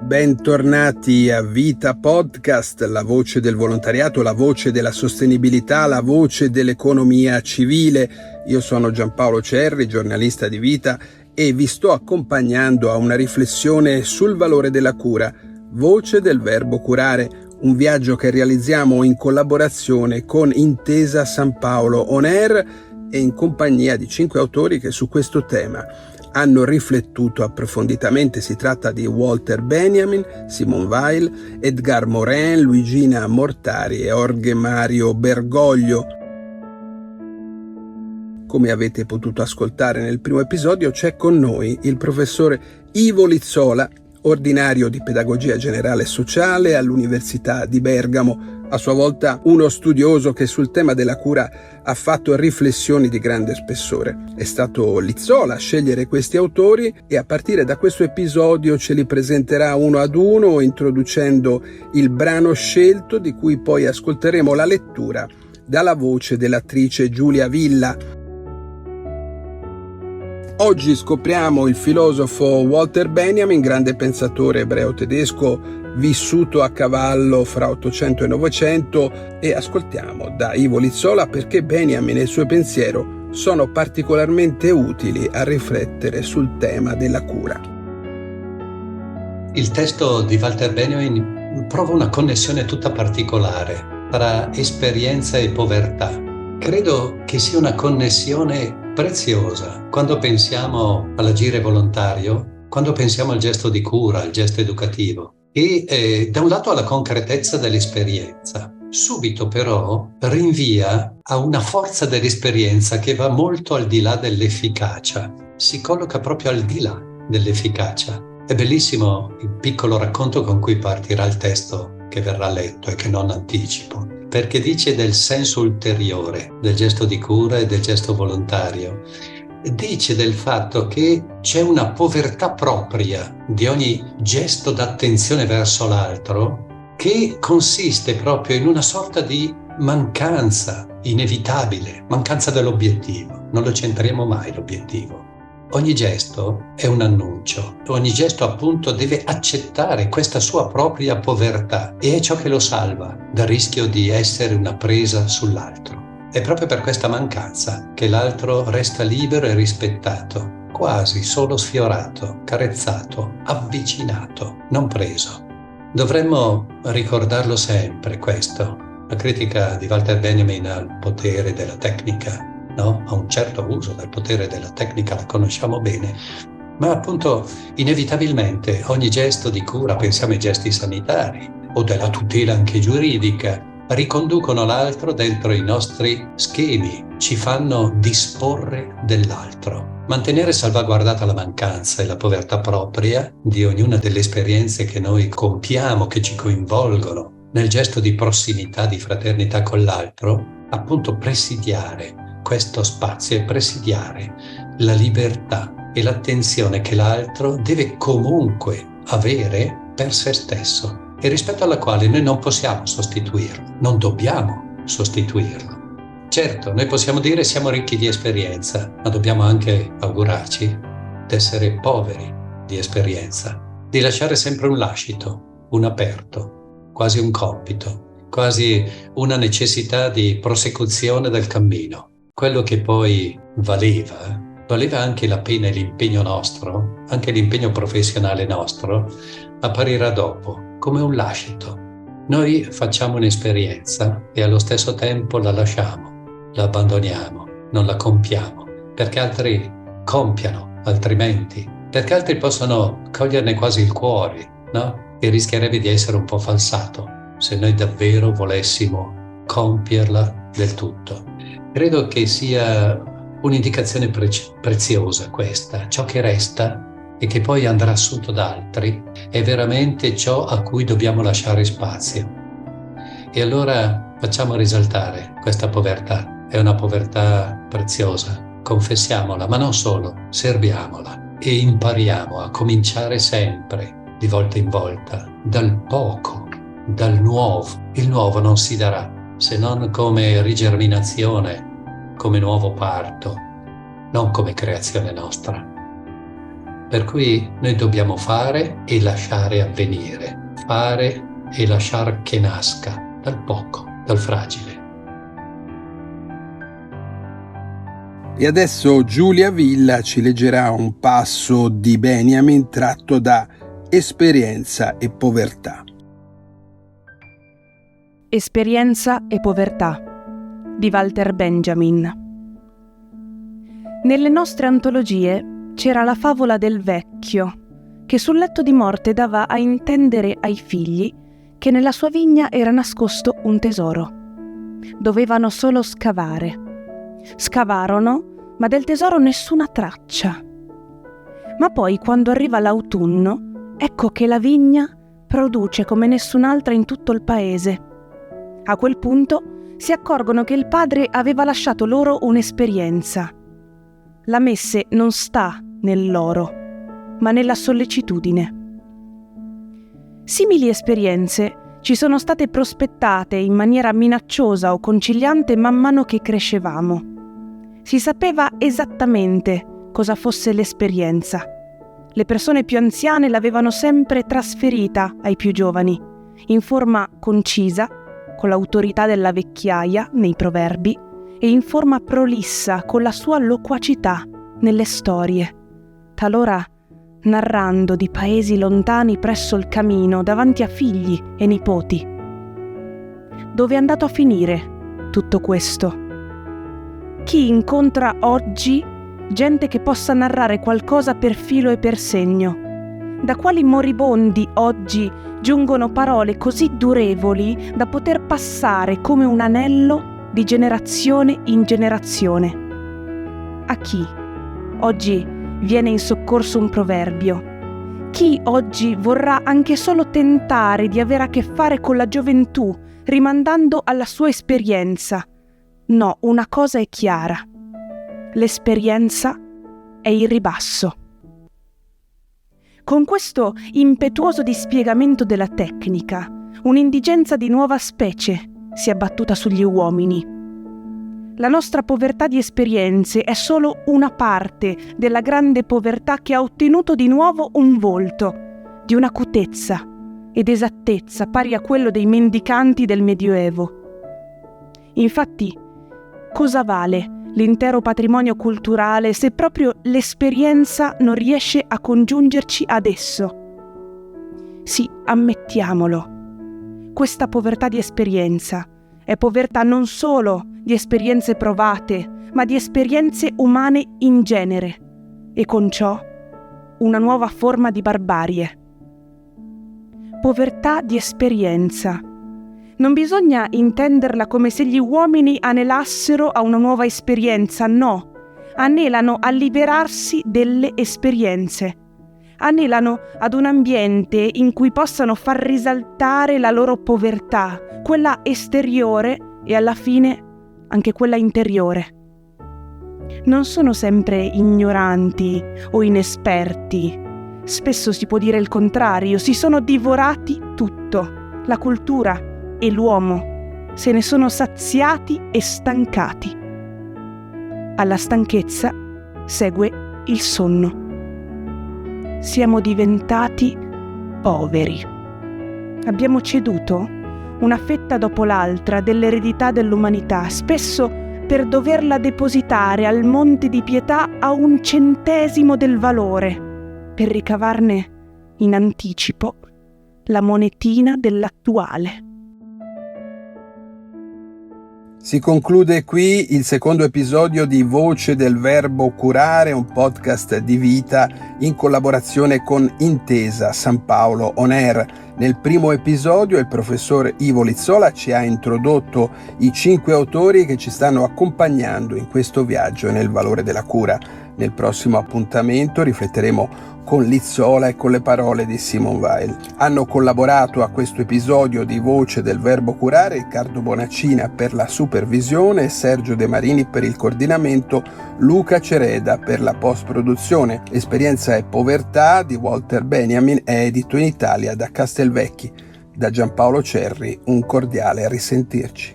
Bentornati a Vita Podcast, la voce del volontariato, la voce della sostenibilità, la voce dell'economia civile. Io sono Giampaolo Cerri, giornalista di Vita, e vi sto accompagnando a una riflessione sul valore della cura, voce del verbo curare, un viaggio che realizziamo in collaborazione con Intesa San Paolo On Air e in compagnia di 5 autori che su questo tema hanno riflettuto approfonditamente. Si tratta di Walter Benjamin, Simone Weil, Edgar Morin, Luigina Mortari e Jorge Mario Bergoglio. Come avete potuto ascoltare nel primo episodio, c'è con noi il professor Ivo Lizzola, ordinario di Pedagogia Generale Sociale all'Università di Bergamo, a sua volta uno studioso che sul tema della cura ha fatto riflessioni di grande spessore. È stato Lizzola a scegliere questi autori e a partire da questo episodio ce li presenterà uno ad uno, introducendo il brano scelto, di cui poi ascolteremo la lettura dalla voce dell'attrice Giulia Villa. Oggi scopriamo il filosofo Walter Benjamin, grande pensatore ebreo-tedesco vissuto a cavallo fra 800 e 900, e ascoltiamo da Ivo Lizzola perché Benjamin e il suo pensiero sono particolarmente utili a riflettere sul tema della cura. Il testo di Walter Benjamin prova una connessione tutta particolare tra esperienza e povertà. Credo che sia una connessione preziosa quando pensiamo all'agire volontario, quando pensiamo al gesto di cura, al gesto educativo, e da un lato alla concretezza dell'esperienza. Subito però rinvia a una forza dell'esperienza che va molto al di là dell'efficacia, si colloca proprio al di là dell'efficacia. È bellissimo il piccolo racconto con cui partirà il testo che verrà letto e che non anticipo, perché dice del senso ulteriore del gesto di cura e del gesto volontario. Dice del fatto che c'è una povertà propria di ogni gesto d'attenzione verso l'altro che consiste proprio in una sorta di mancanza inevitabile, mancanza dell'obiettivo. Non lo centriamo mai l'obiettivo. Ogni gesto è un annuncio, ogni gesto appunto deve accettare questa sua propria povertà e è ciò che lo salva dal rischio di essere una presa sull'altro. È proprio per questa mancanza che l'altro resta libero e rispettato, quasi solo sfiorato, carezzato, avvicinato, non preso. Dovremmo ricordarlo sempre questo. La critica di Walter Benjamin al potere della tecnica, no? A un certo uso del potere della tecnica la conosciamo bene, ma appunto inevitabilmente ogni gesto di cura, pensiamo ai gesti sanitari o della tutela anche giuridica, riconducono l'altro dentro i nostri schemi, ci fanno disporre dell'altro. Mantenere salvaguardata la mancanza e la povertà propria di ognuna delle esperienze che noi compiamo, che ci coinvolgono nel gesto di prossimità, di fraternità con l'altro, appunto presidiare questo spazio e presidiare la libertà e l'attenzione che l'altro deve comunque avere per se stesso, e rispetto alla quale noi non possiamo sostituirlo, non dobbiamo sostituirlo. Certo, noi possiamo dire siamo ricchi di esperienza, ma dobbiamo anche augurarci di essere poveri di esperienza, di lasciare sempre un lascito, un aperto, quasi un compito, quasi una necessità di prosecuzione del cammino. Quello che poi valeva anche la pena e l'impegno nostro, anche l'impegno professionale nostro, apparirà dopo, come un lascito. Noi facciamo un'esperienza e allo stesso tempo la lasciamo, la abbandoniamo, non la compiamo, perché altri compiano altrimenti, perché altri possono coglierne quasi il cuore, no? E rischierebbe di essere un po' falsato se noi davvero volessimo compierla del tutto. Credo che sia un'indicazione preziosa questa. Ciò che resta e che poi andrà assunto da altri è veramente ciò a cui dobbiamo lasciare spazio. E allora facciamo risaltare questa povertà. È una povertà preziosa, confessiamola, ma non solo, serviamola e impariamo a cominciare sempre, di volta in volta, dal poco, dal nuovo. Il nuovo non si darà se non come rigerminazione, come nuovo parto, non come creazione nostra. Per cui noi dobbiamo fare e lasciare avvenire, fare e lasciar che nasca dal poco, dal fragile. E adesso Giulia Villa ci leggerà un passo di Benjamin tratto da Esperienza e povertà. Esperienza e povertà di Walter Benjamin. Nelle nostre antologie c'era la favola del vecchio che sul letto di morte dava a intendere ai figli che nella sua vigna era nascosto un tesoro. Dovevano solo scavare. Scavarono, ma del tesoro nessuna traccia. Ma poi, quando arriva l'autunno, ecco che la vigna produce come nessun'altra in tutto il paese. A quel punto si accorgono che il padre aveva lasciato loro un'esperienza. La messe non sta nell'oro, ma nella sollecitudine. Simili esperienze ci sono state prospettate in maniera minacciosa o conciliante man mano che crescevamo. Si sapeva esattamente cosa fosse l'esperienza. Le persone più anziane l'avevano sempre trasferita ai più giovani, in forma concisa, con l'autorità della vecchiaia nei proverbi, e in forma prolissa con la sua loquacità nelle storie, talora narrando di paesi lontani presso il camino davanti a figli e nipoti. Dove è andato a finire tutto questo? Chi incontra oggi gente che possa narrare qualcosa per filo e per segno? Da quali moribondi oggi giungono parole così durevoli da poter passare come un anello di generazione in generazione? A chi oggi viene in soccorso un proverbio? Chi oggi vorrà anche solo tentare di avere a che fare con la gioventù, rimandando alla sua esperienza? No, una cosa è chiara. L'esperienza è il ribasso. Con questo impetuoso dispiegamento della tecnica, un'indigenza di nuova specie si è abbattuta sugli uomini. La nostra povertà di esperienze è solo una parte della grande povertà che ha ottenuto di nuovo un volto, di un'acutezza ed esattezza pari a quello dei mendicanti del Medioevo. Infatti, cosa vale l'intero patrimonio culturale se proprio l'esperienza non riesce a congiungerci ad esso? Sì, ammettiamolo. Questa povertà di esperienza è povertà non solo di esperienze provate, ma di esperienze umane in genere, e con ciò una nuova forma di barbarie. Povertà di esperienza. Non bisogna intenderla come se gli uomini anelassero a una nuova esperienza, no. Anelano a liberarsi delle esperienze. Anelano ad un ambiente in cui possano far risaltare la loro povertà, quella esteriore e alla fine anche quella interiore. Non sono sempre ignoranti o inesperti. Spesso si può dire il contrario, si sono divorati tutto, la cultura e l'uomo, se ne sono saziati e stancati. Alla stanchezza segue il sonno. Siamo diventati poveri. Abbiamo ceduto una fetta dopo l'altra dell'eredità dell'umanità, spesso per doverla depositare al monte di pietà a 1/100 del valore, per ricavarne in anticipo la monetina dell'attuale. Si conclude qui il secondo episodio di Voce del Verbo Curare, un podcast di vita in collaborazione con Intesa San Paolo On Air. Nel primo episodio il professor Ivo Lizzola ci ha introdotto i 5 autori che ci stanno accompagnando in questo viaggio nel valore della cura. Nel prossimo appuntamento rifletteremo con Lizzola e con le parole di Simone Weil. Hanno collaborato a questo episodio di Voce del Verbo Curare Riccardo Bonaccina per la supervisione, Sergio De Marini per il coordinamento, Luca Cereda per la post-produzione. Esperienza e povertà di Walter Benjamin è edito in Italia da Castelvecchi. Da Giampaolo Cerri un cordiale a risentirci.